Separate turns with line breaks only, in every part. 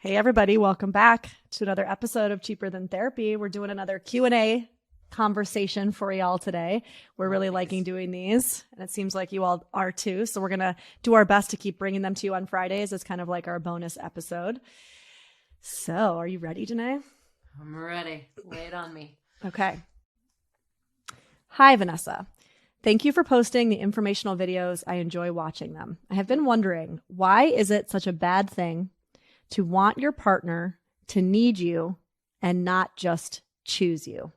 Hey everybody, welcome back to another episode of Cheaper Than Therapy. We're doing another Q&A conversation for y'all today. We're really liking doing these, and it seems like you all are too. So we're going to do our best to keep bringing them to you on Fridays as kind of like our bonus episode. So, are you ready, Dené?
I'm ready. Lay it on me.
Okay. Hi, Vanessa. Thank you for posting the informational videos. I enjoy watching them. I have been wondering, why is it such a bad thing to want your partner to need you and not just choose you?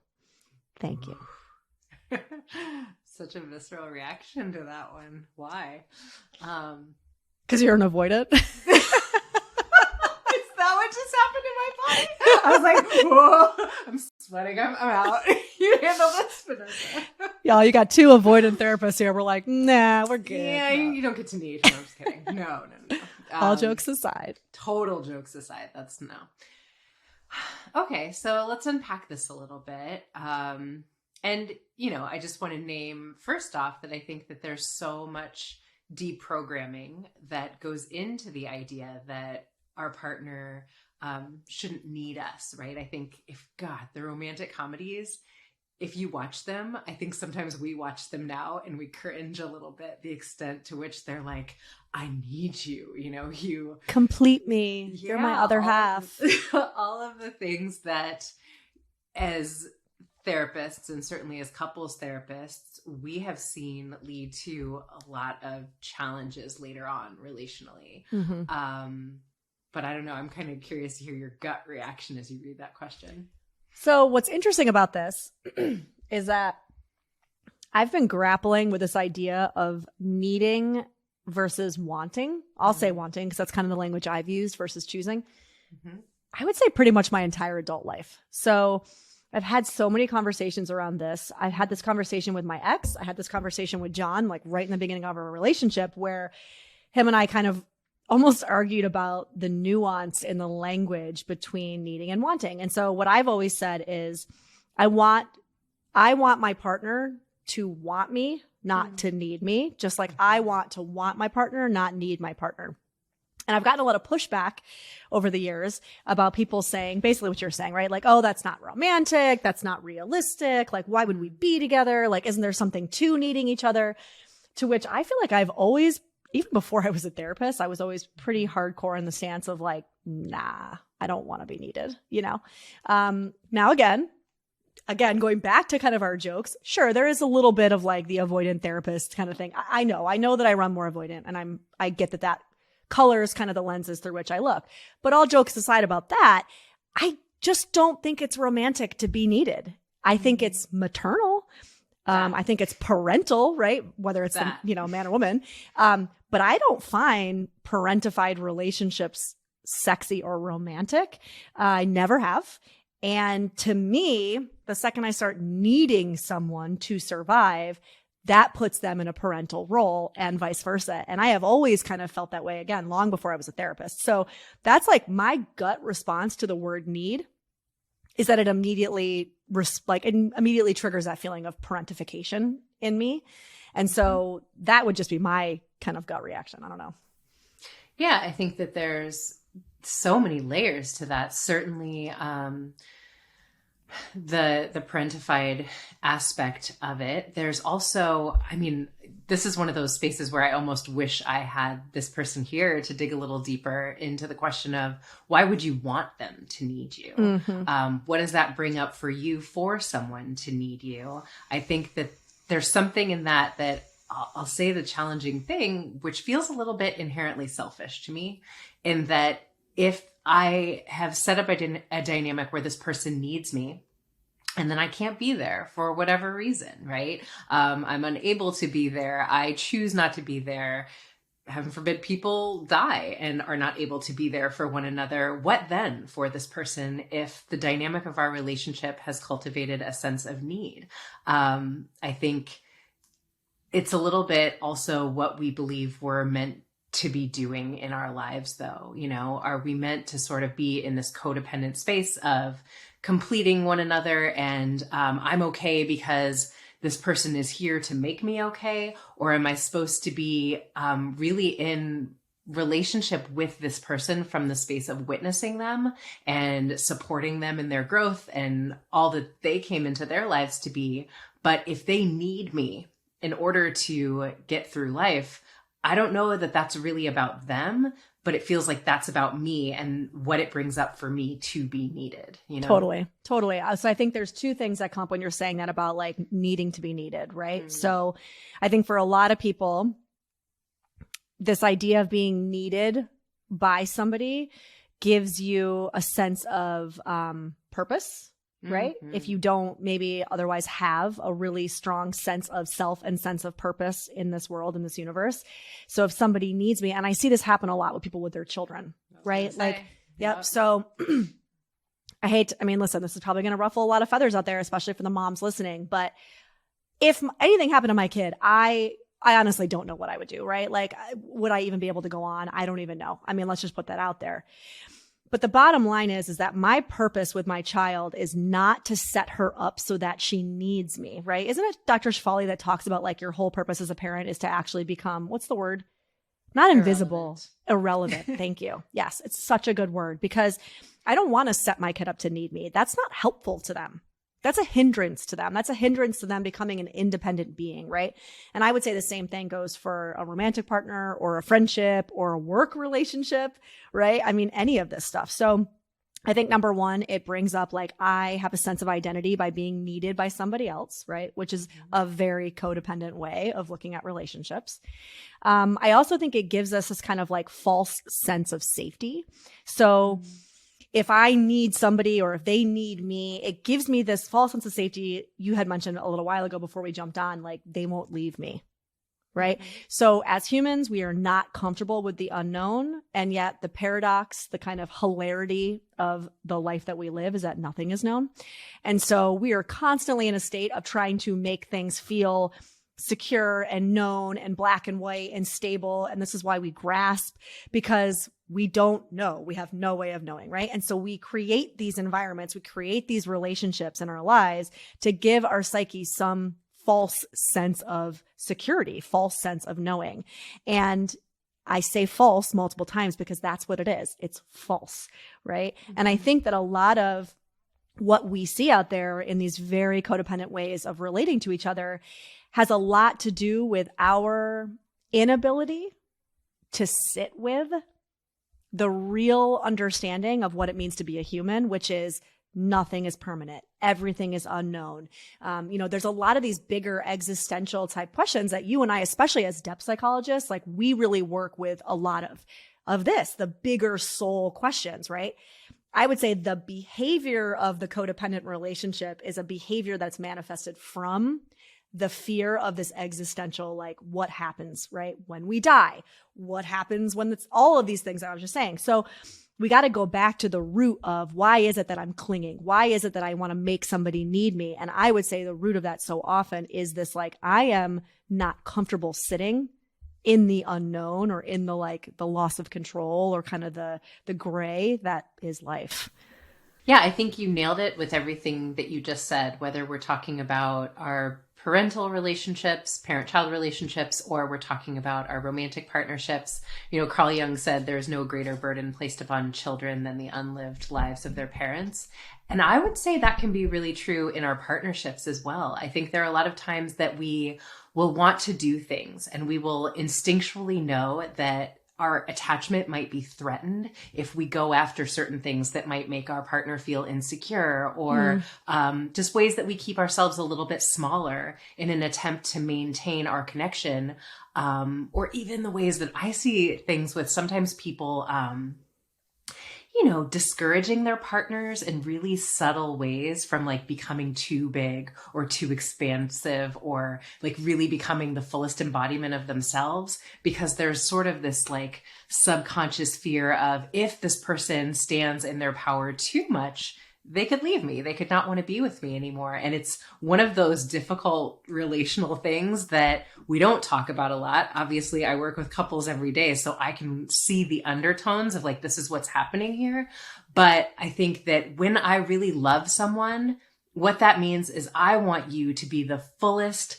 Thank you.
Such a visceral reaction to that one. Why?
Because you're an avoidant.
Is that what just happened in my body? I was like, whoa, I'm sweating. I'm out. You handle this, Vanessa.
Y'all, you got two avoidant therapists here. We're like, nah, we're good.
Yeah,
No.
you don't get to need. No, I'm just kidding. No.
All jokes aside.
Total jokes aside. That's no. Okay, so let's unpack this a little bit. And, I just want to name first off that I think that there's so much deprogramming that goes into the idea that our partner shouldn't need us, right? I think the romantic comedies, if you watch them, I think sometimes we watch them now and we cringe a little bit, the extent to which they're like, I need you, you
complete me. Yeah, you're my other half.
All of the things that as therapists and certainly as couples therapists, we have seen lead to a lot of challenges later on relationally.
Mm-hmm.
But I don't know. I'm kind of curious to hear your gut reaction as you read that question.
So what's interesting about this is that I've been grappling with this idea of needing versus wanting. I'll say wanting because that's kind of the language I've used versus choosing. Mm-hmm. I would say pretty much my entire adult life. So I've had so many conversations around this. I had this conversation with my ex. I had this conversation with John, like right in the beginning of our relationship, where him and I kind of almost argued about the nuance in the language between needing and wanting. And so what I've always said is I want my partner to want me, not to need me, just like I want to want my partner, not need my partner. And I've gotten a lot of pushback over the years about people saying basically what you're saying, right? Like, oh, that's not romantic. That's not realistic. Like, why would we be together? Like, isn't there something to needing each other? To which I feel like I've always, even before I was a therapist, I was always pretty hardcore in the stance of like, nah, I don't want to be needed, Now again, going back to kind of our jokes, sure, there is a little bit of like the avoidant therapist kind of thing. I know that I run more avoidant, and I get that colors kind of the lenses through which I look. But all jokes aside about that, I just don't think it's romantic to be needed. I think it's maternal. I think it's parental, right? Whether it's man or woman. But I don't find parentified relationships sexy or romantic. I never have. And to me, the second I start needing someone to survive, that puts them in a parental role and vice versa. And I have always kind of felt that way, again, long before I was a therapist. So that's like my gut response to the word need is that it immediately triggers that feeling of parentification in me. And so that would just be my kind of gut reaction. I don't know.
Yeah, I think that there's so many layers to that. Certainly, the parentified aspect of it. There's also, this is one of those spaces where I almost wish I had this person here to dig a little deeper into the question of why would you want them to need you? Mm-hmm. What does that bring up for you for someone to need you? I think that there's something in that I'll say the challenging thing, which feels a little bit inherently selfish to me, in that if I have set up a dynamic where this person needs me, and then I can't be there for whatever reason, right? I'm unable to be there. I choose not to be there. Heaven forbid people die and are not able to be there for one another. What then for this person if the dynamic of our relationship has cultivated a sense of need? I think it's a little bit also what we believe we're meant to be doing in our lives, though. Are we meant to sort of be in this codependent space of completing one another and I'm okay because this person is here to make me okay? Or am I supposed to be really in relationship with this person from the space of witnessing them and supporting them in their growth and all that they came into their lives to be. But if they need me in order to get through life, I don't know that that's really about them, but it feels like that's about me and what it brings up for me to be needed, you know?
Totally. So I think there's two things that come up when you're saying that about like needing to be needed, right? So I think for a lot of people, this idea of being needed by somebody gives you a sense of purpose, right? If you don't maybe otherwise have a really strong sense of self and sense of purpose in this world, in this universe. So if somebody needs me, and I see this happen a lot with people with their children, right? Like, yep. So listen, this is probably going to ruffle a lot of feathers out there, especially for the moms listening. But if anything happened to my kid, I honestly don't know what I would do, right? Like, would I even be able to go on? I don't even know. I mean, let's just put that out there. But the bottom line is that my purpose with my child is not to set her up so that she needs me, right? Isn't it Dr. Shefali that talks about like your whole purpose as a parent is to actually become, what's the word? Not invisible, irrelevant. Thank you. Yes, it's such a good word because I don't want to set my kid up to need me. That's not helpful to them. That's a hindrance to them. That's a hindrance to them becoming an independent being, right? And I would say the same thing goes for a romantic partner or a friendship or a work relationship, right? I mean, any of this stuff. So I think number one, it brings up like I have a sense of identity by being needed by somebody else, right? Which is a very codependent way of looking at relationships. I also think it gives us this kind of like false sense of safety. So if I need somebody or if they need me, it gives me this false sense of safety. You had mentioned a little while ago before we jumped on, like they won't leave me, right? So as humans, we are not comfortable with the unknown. And yet the paradox, the kind of hilarity of the life that we live is that nothing is known. And so we are constantly in a state of trying to make things feel secure and known and black and white and stable. And this is why we grasp, because we don't know. We have no way of knowing, right? And so we create these environments, we create these relationships in our lives to give our psyche some false sense of security, false sense of knowing. And I say false multiple times because that's what it is. It's false, right? And I think that a lot of what we see out there in these very codependent ways of relating to each other has a lot to do with our inability to sit with the real understanding of what it means to be a human, which is nothing is permanent. Everything is unknown. There's a lot of these bigger existential type questions that you and I, especially as depth psychologists, like we really work with a lot of this, the bigger soul questions, right? I would say the behavior of the codependent relationship is a behavior that's manifested from the fear of this existential, like what happens, right? When we die, what happens when it's all of these things that I was just saying. So we got to go back to the root of why is it that I'm clinging? Why is it that I want to make somebody need me? And I would say the root of that so often is this, like, I am not comfortable sitting in the unknown or in the, like the loss of control or kind of the gray that is life.
Yeah, I think you nailed it with everything that you just said, whether we're talking about our parental relationships, parent-child relationships, or we're talking about our romantic partnerships. Carl Jung said there's no greater burden placed upon children than the unlived lives of their parents. And I would say that can be really true in our partnerships as well. I think there are a lot of times that we will want to do things and we will instinctually know that our attachment might be threatened if we go after certain things that might make our partner feel insecure or just ways that we keep ourselves a little bit smaller in an attempt to maintain our connection. Or even the ways that I see things with sometimes people, discouraging their partners in really subtle ways from like becoming too big or too expansive or like really becoming the fullest embodiment of themselves, because there's sort of this like subconscious fear of if this person stands in their power too much, they could leave me. They could not want to be with me anymore. And it's one of those difficult relational things that we don't talk about a lot. Obviously, I work with couples every day, so I can see the undertones of like, this is what's happening here. But I think that when I really love someone, what that means is I want you to be the fullest,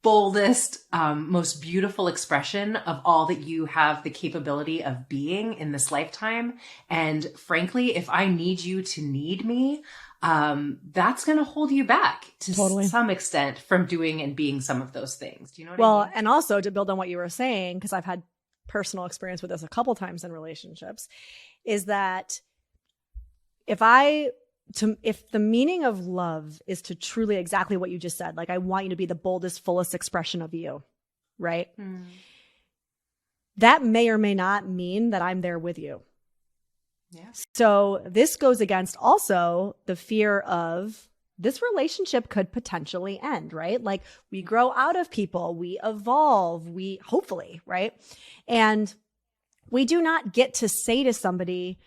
boldest, most beautiful expression of all that you have the capability of being in this lifetime. And frankly, if I need you to need me, that's going to hold you back to some extent from doing and being some of those things. Do you know what I mean?
And also to build on what you were saying, because I've had personal experience with this a couple times in relationships, is that if the meaning of love is to truly exactly what you just said, like, I want you to be the boldest, fullest expression of you, right? That may or may not mean that I'm there with you.
Yeah.
So this goes against also the fear of this relationship could potentially end, right? Like, we grow out of people, we evolve, we hopefully, right? And we do not get to say to somebody,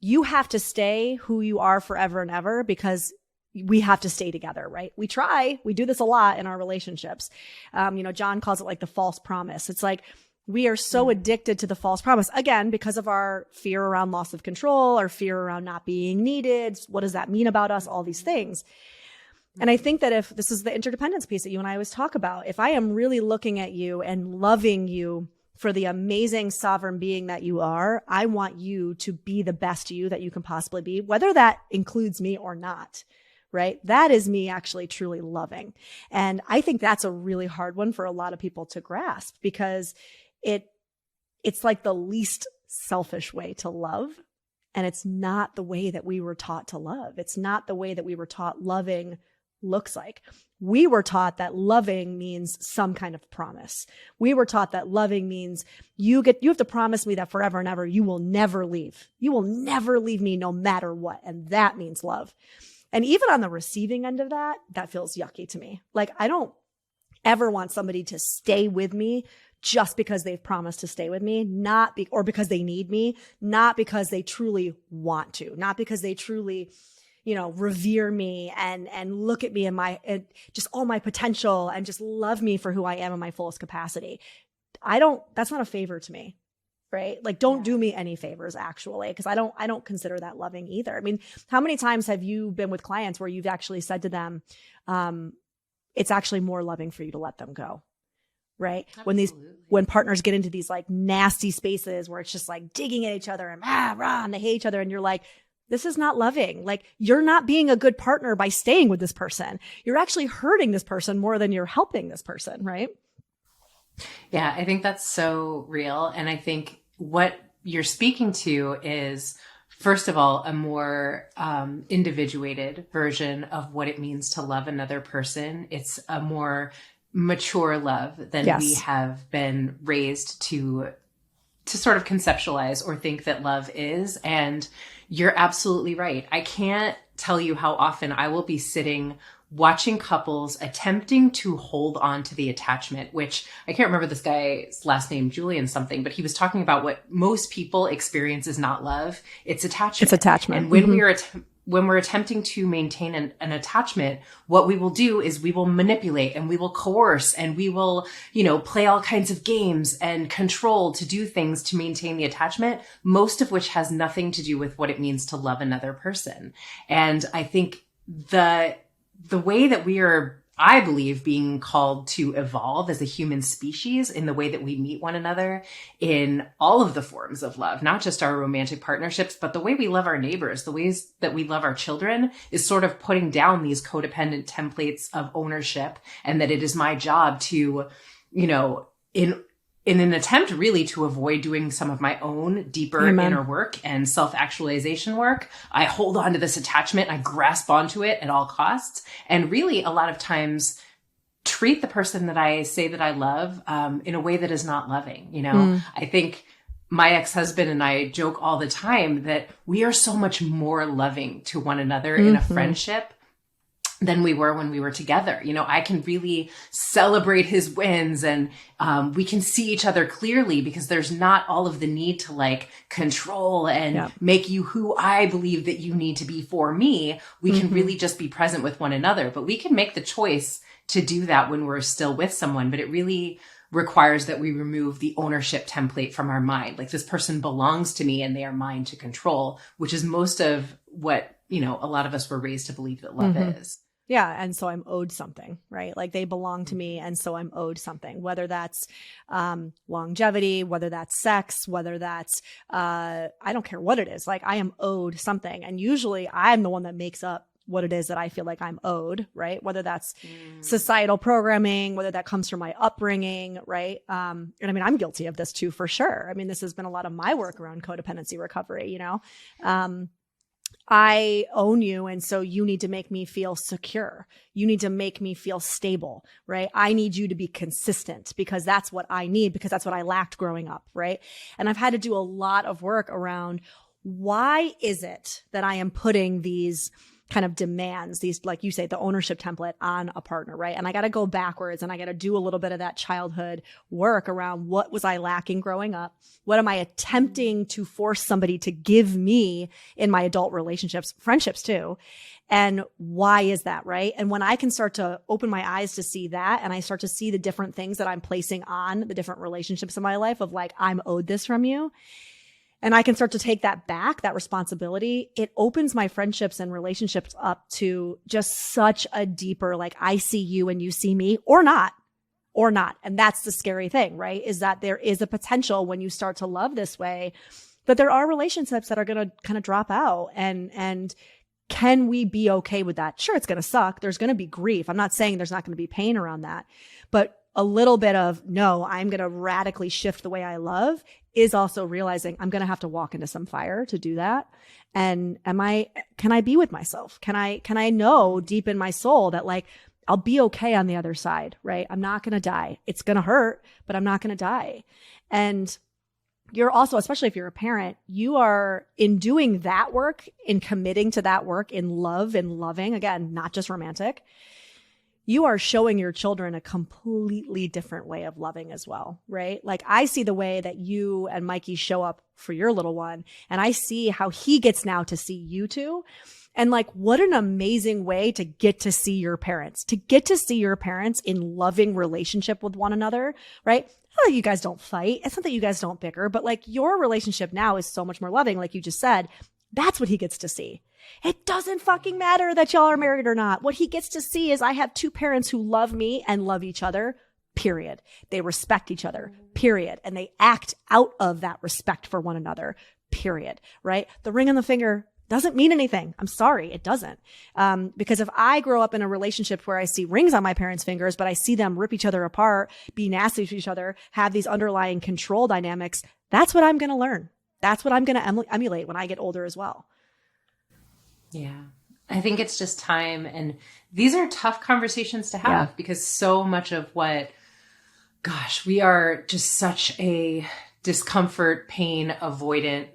you have to stay who you are forever and ever because we have to stay together, right? We try, we do this a lot in our relationships. John calls it like the false promise. It's like, we are so addicted to the false promise, again, because of our fear around loss of control, our fear around not being needed. What does that mean about us? All these things. And I think that if this is the interdependence piece that you and I always talk about, if I am really looking at you and loving you for the amazing sovereign being that you are, I want you to be the best you that you can possibly be, whether that includes me or not, right? That is me actually truly loving. And I think that's a really hard one for a lot of people to grasp, because it's like the least selfish way to love. And it's not the way that we were taught to love. It's not the way that we were taught loving looks like. We were taught that loving means some kind of promise. We were taught that loving means you have to promise me that forever and ever you will never leave. You will never leave me no matter what. And that means love. And even on the receiving end of that, that feels yucky to me. Like, I don't ever want somebody to stay with me just because they've promised to stay with me, or because they need me, not because they truly want to, not because they truly, revere me and look at me and just all my potential and just love me for who I am in my fullest capacity. That's not a favor to me, right? Like, don't do me any favors, actually, because I don't consider that loving either. I mean, how many times have you been with clients where you've actually said to them, it's actually more loving for you to let them go? Right.
Absolutely.
When partners get into these like nasty spaces where it's just like digging at each other and and they hate each other. And you're like, this is not loving. Like, you're not being a good partner by staying with this person. You're actually hurting this person more than you're helping this person. Right.
Yeah. I think that's so real. And I think what you're speaking to is, first of all, a more individuated version of what it means to love another person. It's a more mature love than we have been raised to sort of conceptualize or think that love is. And you're absolutely right. I can't tell you how often I will be sitting watching couples attempting to hold on to the attachment, which I can't remember this guy's last name, Julian something, but he was talking about what most people experience is not love. It's attachment. It's attachment. And when we're attempting to maintain an attachment, what we will do is we will manipulate and we will coerce and we will, play all kinds of games and control to do things to maintain the attachment, most of which has nothing to do with what it means to love another person. And I think the way that we are, I believe, being called to evolve as a human species in the way that we meet one another in all of the forms of love, not just our romantic partnerships, but the way we love our neighbors, the ways that we love our children, is sort of putting down these codependent templates of ownership, and that it is my job to, in an attempt really to avoid doing some of my own deeper inner work and self-actualization work, I hold on to this attachment. I grasp onto it at all costs. And really a lot of times treat the person that I say that I love in a way that is not loving. I think my ex-husband and I joke all the time that we are so much more loving to one another in a friendship than we were when we were together. I can really celebrate his wins, and we can see each other clearly because there's not all of the need to like control and make you who I believe that you need to be for me. We can really just be present with one another, but we can make the choice to do that when we're still with someone. But it really requires that we remove the ownership template from our mind. Like, this person belongs to me and they are mine to control, which is most of what, a lot of us were raised to believe that love is.
Yeah. And so I'm owed something, right? Like they belong to me. And so I'm owed something, whether that's longevity, whether that's sex, whether that's, I don't care what it is. Like I am owed something. And usually I'm the one that makes up what it is that I feel like I'm owed, right? Whether that's societal programming, whether that comes from my upbringing, right? And I mean, I'm guilty of this too, for sure. I mean, this has been a lot of my work around codependency recovery, you know? I own you. And so you need to make me feel secure. You need to make me feel stable, right? I need you to be consistent because that's what I need, because that's what I lacked growing up, right? And I've had to do a lot of work around why is it that I am putting these kind of demands, these, like you say, the ownership template on a partner, right? And I got to go backwards and I got to do a little bit of that childhood work around what was I lacking growing up? What am I attempting to force somebody to give me in my adult relationships, friendships too? And why is that, right? And when I can start to open my eyes to see that, and I start to see the different things that I'm placing on the different relationships in my life of like, I'm owed this from you. And I can start to take that back, that responsibility. It opens my friendships and relationships up to just such a deeper, like I see you and you see me, or not. And that's the scary thing, right? Is that there is a potential when you start to love this way, that there are relationships that are going to kind of drop out. And can we be okay with that? Sure, it's going to suck. There's going to be grief. I'm not saying there's not going to be pain around that, but a little bit of, no, I'm going to radically shift the way I love is also realizing I'm going to have to walk into some fire to do that. And can I be with myself? Can I know deep in my soul that like, I'll be okay on the other side, right? I'm not going to die. It's going to hurt, but I'm not going to die. And you're also, especially if you're a parent, you are in doing that work, in committing to that work, in love and loving, again, not just romantic, you are showing your children a completely different way of loving as well, right? Like I see the way that you and Mikey show up for your little one, and I see how he gets now to see you two. And like, what an amazing way to get to see your parents, in loving relationship with one another, right? It's not that you guys don't fight. It's not that you guys don't bicker, but like your relationship now is so much more loving. Like you just said, that's what he gets to see. It doesn't fucking matter that y'all are married or not. What he gets to see is I have two parents who love me and love each other, period. They respect each other, period. And they act out of that respect for one another, period. Right? The ring on the finger doesn't mean anything. I'm sorry, it doesn't. Because if I grow up in a relationship where I see rings on my parents' fingers, but I see them rip each other apart, be nasty to each other, have these underlying control dynamics, that's what I'm going to learn. That's what I'm going to emulate when I get older as well.
Yeah. I think it's just time. And these are tough conversations to have because so much of what, gosh, we are just such a discomfort, pain, avoidant,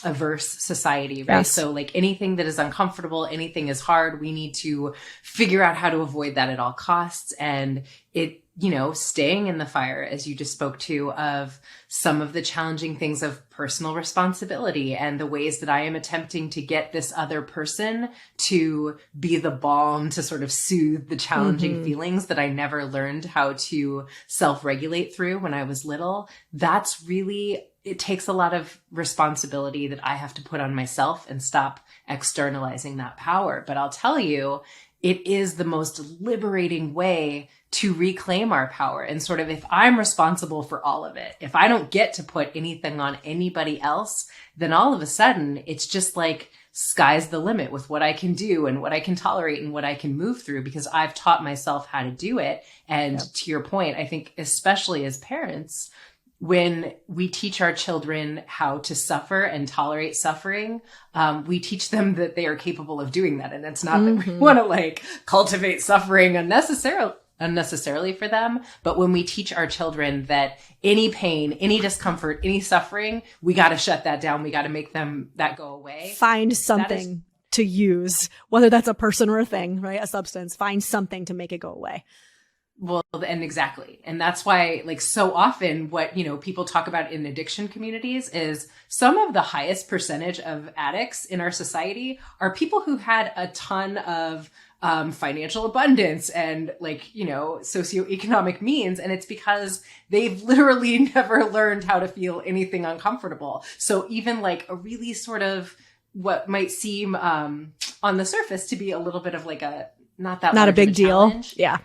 averse society, right?
Yes.
So like anything that is uncomfortable, anything is hard, we need to figure out how to avoid that at all costs. And it, you know, staying in the fire, as you just spoke to, of some of the challenging things of personal responsibility and the ways that I am attempting to get this other person to be the balm to sort of soothe the challenging feelings that I never learned how to self-regulate through when I was little. That's really, it takes a lot of responsibility that I have to put on myself and stop externalizing that power. But I'll tell you, it is the most liberating way to reclaim our power. And sort of, if I'm responsible for all of it, if I don't get to put anything on anybody else, then all of a sudden it's just like sky's the limit with what I can do and what I can tolerate and what I can move through because I've taught myself how to do it. And to your point, I think especially as parents, when we teach our children how to suffer and tolerate suffering, we teach them that they are capable of doing that. And it's not that we want to like cultivate suffering unnecessarily for them. But when we teach our children that any pain, any discomfort, any suffering, we got to shut that down. We got to make them that go away.
Find something to use, whether that's a person or a thing, right? A substance, find something to make it go away.
Well, and exactly. And that's why, like, so often what, you know, people talk about in addiction communities is some of the highest percentage of addicts in our society are people who had a ton of financial abundance and like, you know, socioeconomic means. And it's because they've literally never learned how to feel anything uncomfortable. So even like a really sort of what might seem on the surface to be a little bit of like a not that
not a
large of
big deal.
challenge,
Yeah.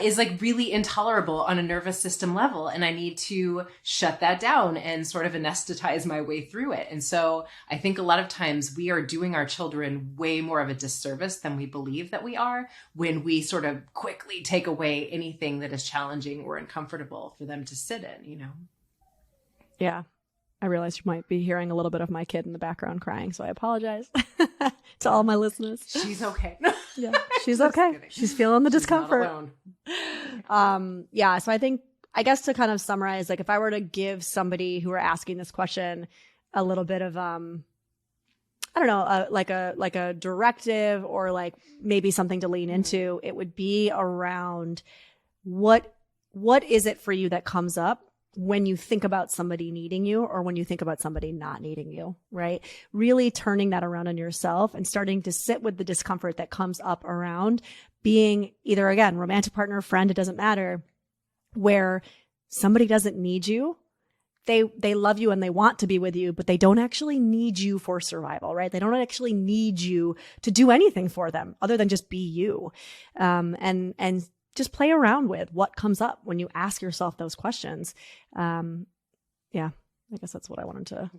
is like really intolerable on a nervous system level. And I need to shut that down and sort of anesthetize my way through it. And so I think a lot of times we are doing our children way more of a disservice than we believe that we are when we sort of quickly take away anything that is challenging or uncomfortable for them to sit in, you know?
Yeah. I realize you might be hearing a little bit of my kid in the background crying, so I apologize to all my listeners.
She's okay.
Yeah, she's okay.
Kidding.
She's feeling the
She's
discomfort.
not alone.
Yeah, so I guess to kind of summarize, like if I were to give somebody who are asking this question a little bit of I don't know, like a directive or like maybe something to lean into, it would be around what is it for you that comes up when you think about somebody needing you or when you think about somebody not needing you, right? Really turning that around on yourself and starting to sit with the discomfort that comes up around being either, again, romantic partner, friend, it doesn't matter, where somebody doesn't need you. They love you and they want to be with you, but they don't actually need you for survival, right? They don't actually need you to do anything for them other than just be you. And just play around with what comes up when you ask yourself those questions. Yeah, I guess that's what I wanted to.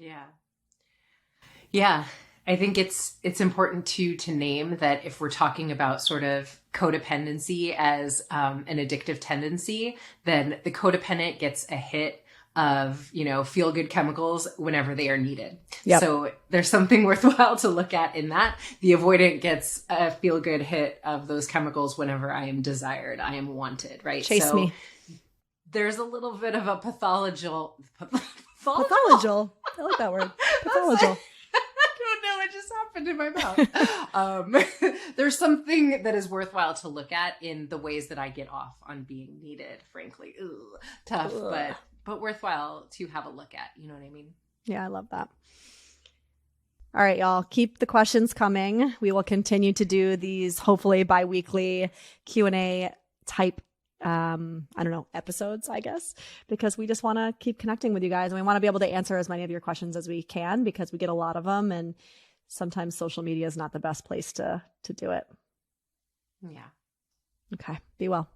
Yeah. I think it's important to name that if we're talking about sort of codependency as an addictive tendency, then the codependent gets a hit of, you know, feel good chemicals whenever they are needed.
Yep.
So there's something worthwhile to look at in that. The avoidant gets a feel good hit of those chemicals whenever I am desired, I am wanted, right?
Chase me.
There's a little bit of a pathological.
Pathological. I like that word. Pathological.
I don't know what just happened in my mouth. There's something that is worthwhile to look at in the ways that I get off on being needed, frankly. Ooh, tough, but worthwhile to have a look at. You know what I mean?
Yeah, I love that. All right, y'all. Keep the questions coming. We will continue to do these hopefully bi-weekly Q&A type episodes, I guess, because we just want to keep connecting with you guys and we want to be able to answer as many of your questions as we can because we get a lot of them and sometimes social media is not the best place to do it.
Yeah.
Okay. Be well.